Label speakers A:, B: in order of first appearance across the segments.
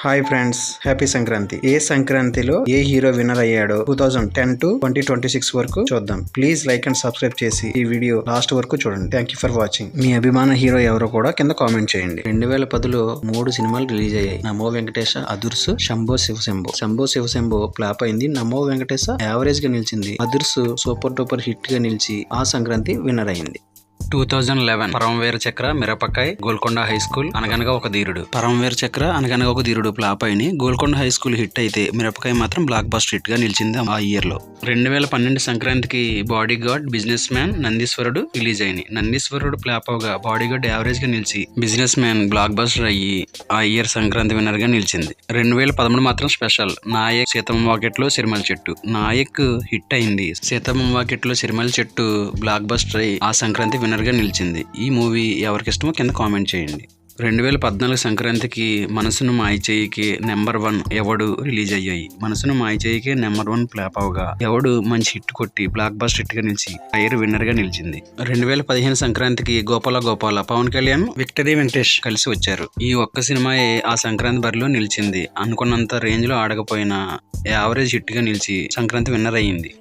A: Hi friends, happy Sankranti. ఏ సంక్రాంతిలో ఏ హీరో విన్నర్ అయ్యాడో 2010 టు 2026 వరకు చూద్దాం. ప్లీజ్ లైక్ అండ్ సబ్స్క్రైబ్ చేసి ఈ వీడియో లాస్ట్ వరకు చూడండి. Thank you for watching. మీ అభిమాన హీరో ఎవరో కూడా కింద కామెంట్ చేయండి. 2010లో 3 సినిమాలు రిలీజ్ అయ్యాయి. నమో వెంకటేశ, అదుర్స్, శంభో శివశంభో. శంభో శివశంభో ఫ్లాప్ అయింది. నమో వెంకటేశ యావరేజ్ గా నిలిచింది. అదుర్స్ సూపర్ డూపర్ హిట్ గా నిలిచి ఆ సంక్రాంతి విన్నర్ అయింది. 2011 పరమవీర చక్ర, మిరపకాయ్, గోల్కొండ హై స్కూల్, అనగనగా ఒక ధీరుడు. పరమవీర చక్ర, అనగనగా ఒక ధీరుడు ఫ్లాప్ అయిన గోల్కొండ హై స్కూల్ హిట్ అయితే మిరపకాయ్ మాత్రం బ్లాక్ బస్టర్ హిట్ గా నిలిచింది ఆ ఇయర్ లో. 2012 సంక్రాంతికి బాడీ గార్డ్, బిజినెస్ మ్యాన్, నందీశ్వరుడు రిలీజ్ అయినాయి. నందీశ్వరుడు ఫ్లాప్ అవగా బాడీ గార్డ్ యావరేజ్ గా నిలిచి బిజినెస్ మ్యాన్ బ్లాక్ బస్టర్ అయ్యి ఆ ఇయర్ సంక్రాంతి విన్నర్ గా నిలిచింది. 2013 మాత్రం స్పెషల్. నాయక్, సీతమ్మ వాకిట్లో సిరిమల చెట్టు. నాయక్ హిట్ అయింది. సీతమ్మ వాకిట్లో సిరిమల చెట్టు బ్లాక్ బస్టర్ అయ్యి ఆ సంక్రాంతి విన్నర్ గా నిలిచింది. ఈ మూవీ ఎవరికి ఇష్టమో కింద కామెంట్ చేయండి. 2014 సంక్రాంతికి మనసును మాయ చేయికి నెంబర్ 1 ఎవడు రిలీజ్ అయ్యాయి. మనసును మాయ చేయికి నెంబర్ 1 ఫ్లాప్ అవగా ఎవడు మంచి హిట్ కొట్టి బ్లాక్ బస్టర్ హిట్ గా నిలిచి ఐర్ విన్నర్ గా నిలిచింది. 2015 సంక్రాంతికి గోపాల గోపాల, పవన్ కళ్యాణ్, విక్టరీ వెంకటేష్ కలిసి వచ్చారు. ఈ ఒక్క సినిమాయే ఆ సంక్రాంతి బరిలో నిలిచింది. అనుకున్నంత రేంజ్ లో ఆడకపోయినా యావరేజ్ హిట్ గా నిలిచి సంక్రాంతి విన్నర్ అయ్యింది.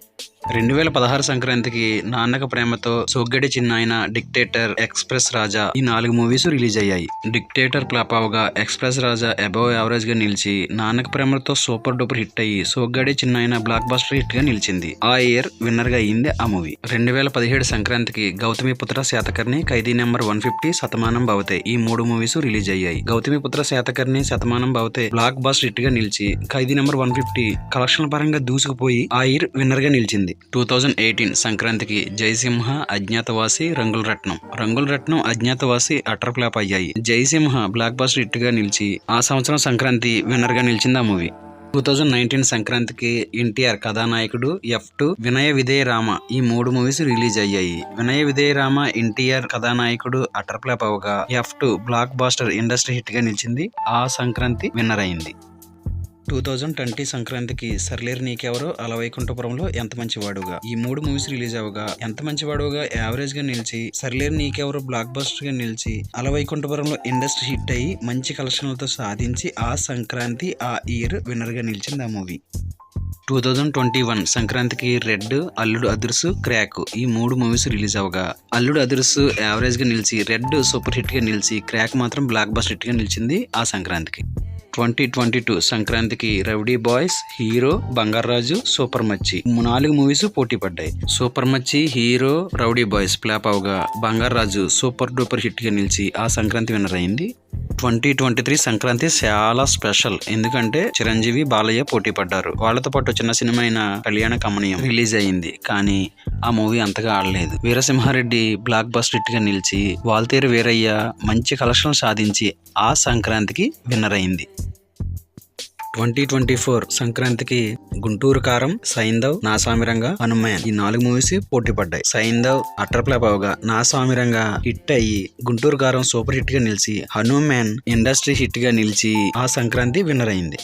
A: 2016 సంక్రాంతికి నాన్నక ప్రేమతో, సోగ్గడి చిన్నాయన, డిక్టేటర్, ఎక్స్ప్రెస్ రాజా ఈ 4 మూవీస్ రిలీజ్ అయ్యాయి. డిక్టేటర్ ఫ్లాప్ అవగా ఎక్స్ప్రెస్ రాజా అబవ్ యావరేజ్ గా నిలిచి నాన్నక ప్రేమతో సూపర్ డూపర్ హిట్ అయ్యి సోగ్గడి చిన్నాయన బ్లాక్ బస్టర్ హిట్ గా నిలిచింది. ఆ ఇయర్ విన్నర్ గా అయింది ఆ మూవీ. 2017 సంక్రాంతికి గౌతమిపుత్ర శాతకర్ణి, ఖైదీ నెంబర్ 150, శతమానం భవతే ఈ 3 మూవీస్ రిలీజ్ అయ్యాయి. Gautamiputra Satakarni, Shatamanam Bhavati blockbuster hit గా నిలిచి ఖైదీ నెంబర్ 150 కలెక్షన్ పరంగా దూసుకుపోయి ఆ ఇయర్ విన్నర్ గా నిలిచింది. 2018 సంక్రాంతికి జయసింహ, అజ్ఞాతవాసి, రంగుల రత్నం, అజ్ఞాతవాసి అటర్ ఫ్లాప్ అయ్యాయి. జయసింహ బ్లాక్ బస్టర్ హిట్ గా నిలిచి ఆ సంవత్సరం సంక్రాంతి విన్నర్ గా నిలిచింది ఆ మూవీ. 2019 సంక్రాంతికి ఎన్టీఆర్ కథానాయకుడు, F2, వినయ విధేయ రామ ఈ 3 మూవీస్ రిలీజ్ అయ్యాయి. వినయ విధేయ రామ, ఎన్టీఆర్ కథానాయకుడు అటర్ ఫ్లాప్ అవగా F2 blockbuster industry hit గా నిలిచింది. ఆ సంక్రాంతి విన్నర్ అయింది. 2020 సంక్రాంతికి సర్లేరు నీకెవరో, అలవైకుంఠపురంలో ఎంత మంచివాడుగా ఈ 3 మూవీస్ రిలీజ్ అవగా ఎంత మంచివాడుగా యావరేజ్ గా నిలిచి, సర్లేరు నీకెవరో బ్లాక్ బస్టర్ గా నిలిచి, అలవైకుంఠపురంలో ఇండస్ట్రీ హిట్ అయ్యి మంచి కలెక్షన్లతో సాధించి ఆ సంక్రాంతి ఆ ఇయర్ విన్నర్ గా నిలిచింది ఆ మూవీ. 2021 సంక్రాంతికి రెడ్, అల్లుడు అదుర్స్, క్రాక్ ఈ 3 మూవీస్ రిలీజ్ అవగా అల్లుడు అదుర్స్ యావరేజ్ గా నిలిచి, రెడ్ సూపర్ హిట్ గా నిలిచి, క్రాక్ మాత్రం బ్లాక్ బస్టర్ హిట్ గా నిలిచింది ఆ సంక్రాంతికి. 2022 సంక్రాంతికి rowdy boys, hero, Bangarraju, super Machi 4 movies పోటీ పడ్డాయి. Super Machi, hero, rowdy boys flop అవగా బంగారాజు సూపర్ డూపర్ హిట్ గా నిలిచి ఆ సంక్రాంతి విన్నర్ అయింది. 2023 సంక్రాంతి చాలా స్పెషల్. ఎందుకంటే చిరంజీవి, బాలయ్య పోటీ పడ్డారు. వాళ్ళతో పాటు చిన్న సినిమా అయిన కళ్యాణ కమనీయం రిలీజ్ అయింది. కానీ ఆ మూవీ అంతగా ఆడలేదు. వీరసింహారెడ్డి బ్లాక్ బస్టర్ హిట్ గా నిలిచి, వాల్తేరు వీరయ్య మంచి కలెక్షన్ సాధించి ఆ సంక్రాంతికి విన్నర్ అయింది. 2024 సంక్రాంతికి గుంటూరు కారం, సైంధవ్, నా సామిరంగా, హనుమాన్ ఈ 4 మూవీస్ పోటీ పడ్డాయి. సైంధవ్ అటర్ ఫ్లాప్ అవగా నా సామిరంగా హిట్ అయ్యి గుంటూరు కారం సూపర్ హిట్ గా నిలిచి, హనుమాన్ ఇండస్ట్రీ హిట్ గా నిలిచి ఆ సంక్రాంతి విన్నర్ అయింది.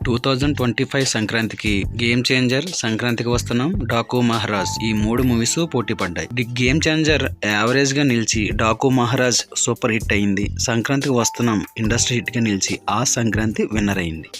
A: 2025 సంక్రాంతికి గేమ్ చేంజర్, సంక్రాంతికి వస్తున్నాం, డాకు మహారాజ్ ఈ 3 మూవీస్ పోటీ పడ్డాయి. గేమ్ చేంజర్ యావరేజ్ గా నిలిచి, డాకు మహారాజ్ సూపర్ హిట్ అయింది. సంక్రాంతికి వస్తున్నాం ఇండస్ట్రీ హిట్ గా నిలిచి ఆ సంక్రాంతి విన్నర్ అయింది.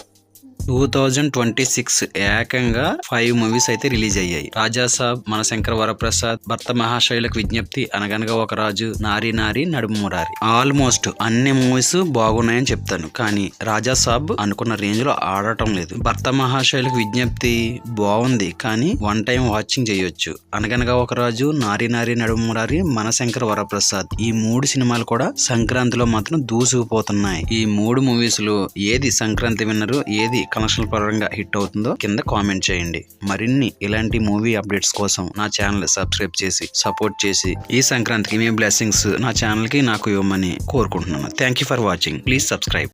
A: 2026 ఏకంగా 5 మూవీస్ అయితే రిలీజ్ అయ్యాయి. రాజాసాబ్, మనశంకర వరప్రసాద్, భర్త మహాశైలకు విజ్ఞప్తి, అనగనగా ఒక రాజు, నారీ నారీ నడుము మురారి ఆల్మోస్ట్ అన్ని మూవీస్ బాగున్నాయని చెప్తాను. కానీ రాజాసాబ్ అనుకున్న రేంజ్ లో ఆడటం లేదు. భర్త మహాశైలకు విజ్ఞప్తి బాగుంది కానీ 1 టైం వాచింగ్ చేయొచ్చు. అనగనగా ఒక రాజు, నారీ నారీ నడుము మురారి, మనశంకర వరప్రసాద్ ఈ 3 సినిమాలు కూడా సంక్రాంతిలో మాత్రం దూసుకుపోతున్నాయి. ఈ 3 మూవీస్ లో ఏది సంక్రాంతి విన్నరు, ఏది కనెక్షన్ పరంగా హిట్ అవుతుందో కింద కామెంట్ చేయండి. మరిన్ని ఇలాంటి మూవీ అప్డేట్స్ కోసం నా ఛానల్ సబ్స్క్రైబ్ చేసి సపోర్ట్ చేసి ఈ సంక్రాంతికి మీ బ్లెస్సింగ్స్ నా ఛానల్ కి నాకు ఇవ్వమని కోరుకుంటున్నాను. Thank you for watching. Please subscribe.